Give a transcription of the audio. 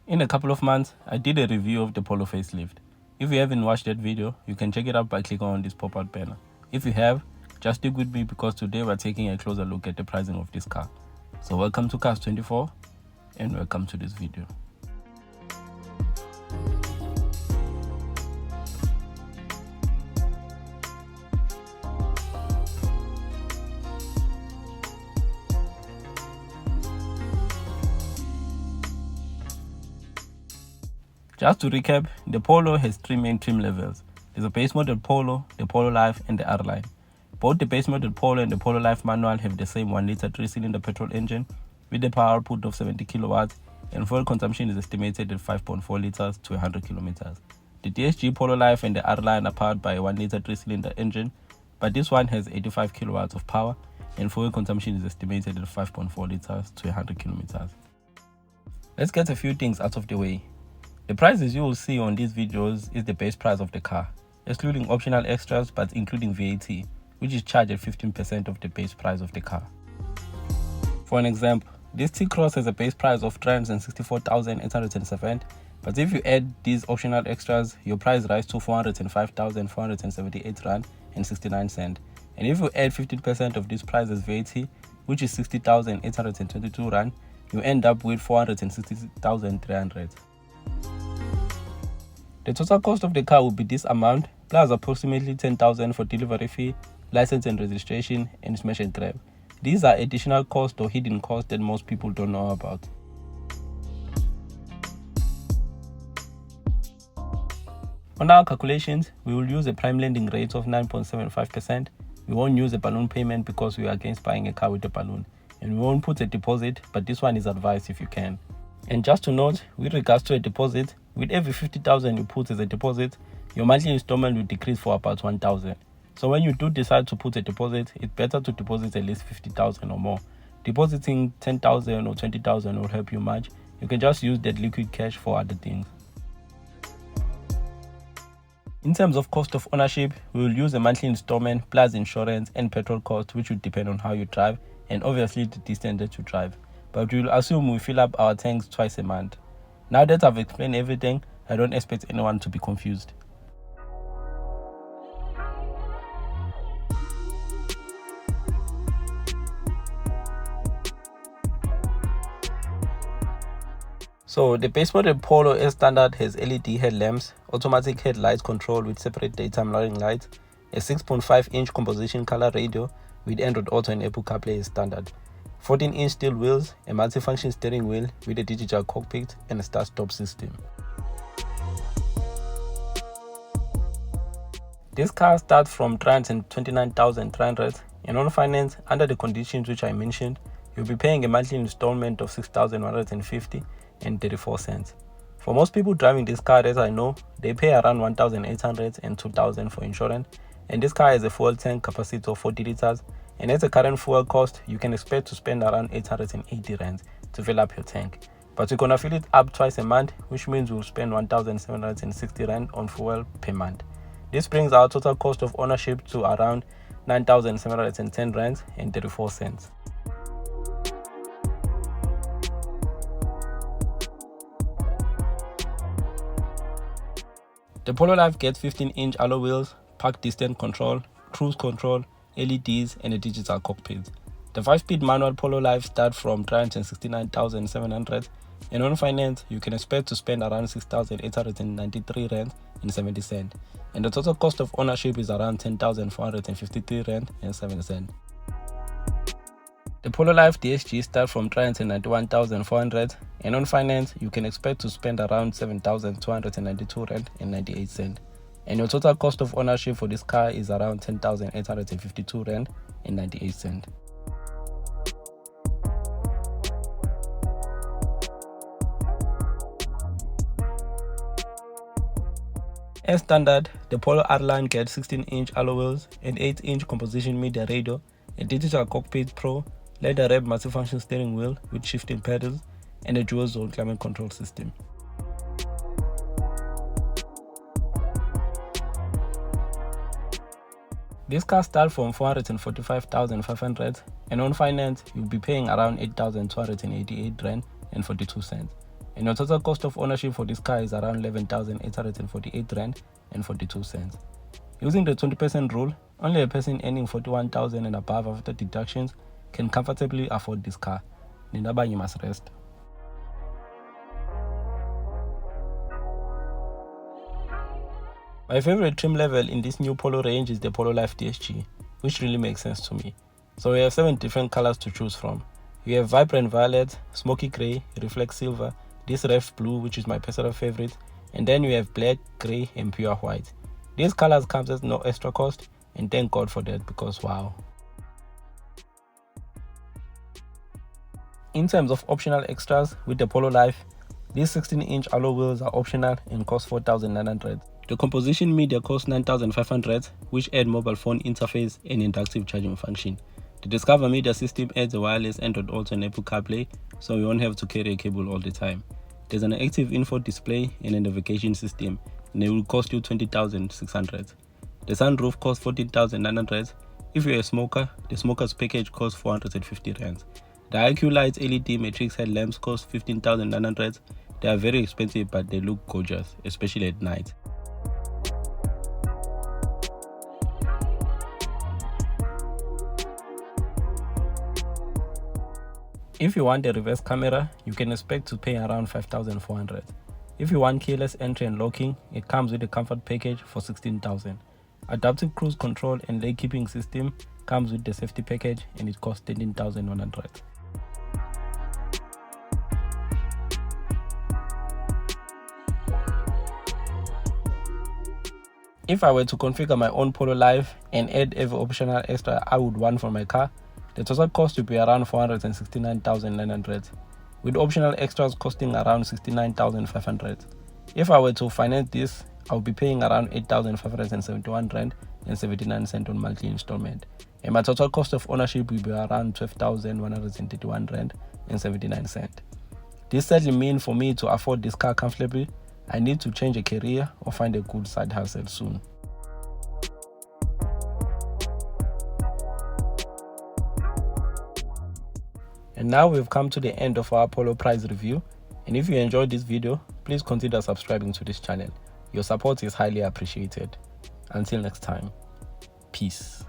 In a couple of months, I did a review of the Polo facelift. If you haven't watched that video, you can check it out by clicking on this pop-out banner. If you have, just stick with me because today we're taking a closer look at the pricing of this car. So welcome to Cars 24 and welcome to this video. Just to recap, the Polo has three main trim levels. There's a base model Polo, the Polo Life and the R-Line. Both the base model Polo and the Polo Life manual have the same 1-liter 3-cylinder petrol engine with a power output of 70 kilowatts and fuel consumption is estimated at 5.4 liters to 100 kilometers. The DSG Polo Life and the R-Line are powered by a 1-liter 3-cylinder engine, but this one has 85 kilowatts of power and fuel consumption is estimated at 5.4 liters to 100 kilometers. Let's get a few things out of the way. The prices you will see on these videos is the base price of the car, excluding optional extras but including VAT, which is charged at 15% of the base price of the car. For an example, this T-Cross has a base price of 364,807, but if you add these optional extras, your price rises to 405,478 rand and 69 cents. And if you add 15% of this price as VAT, which is 60,822 rand, you end up with 460,300. The total cost of the car will be this amount, plus approximately 10,000 for delivery fee, license and registration, and smash and grab. These are additional costs or hidden costs that most people don't know about. On our calculations, we will use a prime lending rate of 9.75%. We won't use a balloon payment because we are against buying a car with a balloon. And we won't put a deposit, but this one is advised if you can. And just to note, with regards to a deposit, with every 50,000 you put as a deposit, your monthly installment will decrease for about 1,000. So when you do decide to put a deposit, it's better to deposit at least 50,000 or more. Depositing 10,000 or 20,000 will help you much. You can just use that liquid cash for other things. In terms of cost of ownership, we will use a monthly installment plus insurance and petrol cost, which will depend on how you drive and obviously the distance that you drive. But we will assume we fill up our tanks twice a month. Now that I've explained everything, I don't expect anyone to be confused. So the base model Polo as standard has LED headlamps, automatic headlights control with separate daytime running lights, a 6.5-inch composition color radio with Android Auto and Apple CarPlay as standard, 14-inch steel wheels, a multifunction steering wheel with a digital cockpit and a start-stop system. This car starts from 329,300 and on finance, under the conditions which I mentioned, you'll be paying a monthly installment of 6,150 and 34 cents. For most people driving this car, as I know, they pay around 1,800 and 2,000 for insurance, and this car has a fuel tank capacity of 40 liters, and at the current fuel cost, you can expect to spend around 880 rand to fill up your tank. But we're gonna fill it up twice a month, which means we'll spend 1,760 rand on fuel per month. This brings our total cost of ownership to around 9,710 rand and 34 cents. The Polo Life gets 15-inch alloy wheels, park distance control, cruise control, LEDs and a digital cockpit. The 5-speed manual Polo Life starts from 369,700 and on finance you can expect to spend around 6,893 rand and 70 cents, and the total cost of ownership is around 10,453 rand and 7 cents. The Polo Life DSG starts from 391,400 and on finance you can expect to spend around 7,292 rand and 98 cents. And your total cost of ownership for this car is around 10,852 rand and 98 cents. As standard, the Polo R-Line gets 16-inch alloy wheels, an 8-inch composition media radio, a digital cockpit pro, leather wrap multifunction steering wheel with shifting pedals, and a dual zone climate control system. This car starts from 445,500 and on finance you'll be paying around 8,288 rand and 42 cents. and your total cost of ownership for this car is around 11,848 rand and 42 cents. Using the 20% rule, only a person earning 41,000 and above after deductions can comfortably afford this car. Nindaba, you must rest. My favorite trim level in this new Polo range is the Polo Life DSG, which really makes sense to me. So we have 7 different colors to choose from. We have vibrant violet, smoky grey, reflex silver, this ref blue, which is my personal favorite, and then we have black, grey and pure white. These colors comes at no extra cost, and thank God for that, because wow. In terms of optional extras with the Polo Life, these 16-inch alloy wheels are optional and cost 4,900. The composition media costs 9,500, which add mobile phone interface and inductive charging function. The Discover media system adds a wireless Android Auto and Apple CarPlay, so you won't have to carry a cable all the time. There's an active info display and a navigation system, and it will cost you 20,600. The sunroof costs 14,900. If you're a smoker, the smoker's package costs 450 rands. The IQ Lights LED matrix headlamps cost 15,900. They are very expensive, but they look gorgeous, especially at night. If you want a reverse camera, you can expect to pay around 5,400. If you want keyless entry and locking, it comes with a comfort package for 16,000. Adaptive cruise control and lane keeping system comes with the safety package and it costs 13,100. If I were to configure my own Polo Life and add every optional extra I would want for my car, the total cost would be around 469,900, with optional extras costing around 69,500. If I were to finance this, I would be paying around 8,571 rand and 79 cents on monthly installment, and my total cost of ownership will be around 12,131 rand and 79 cents. This certainly means for me to afford this car comfortably, I need to change a career or find a good side hustle soon. And now we've come to the end of our Polo price review, and if you enjoyed this video, please consider subscribing to this channel. Your support is highly appreciated. Until next time, peace.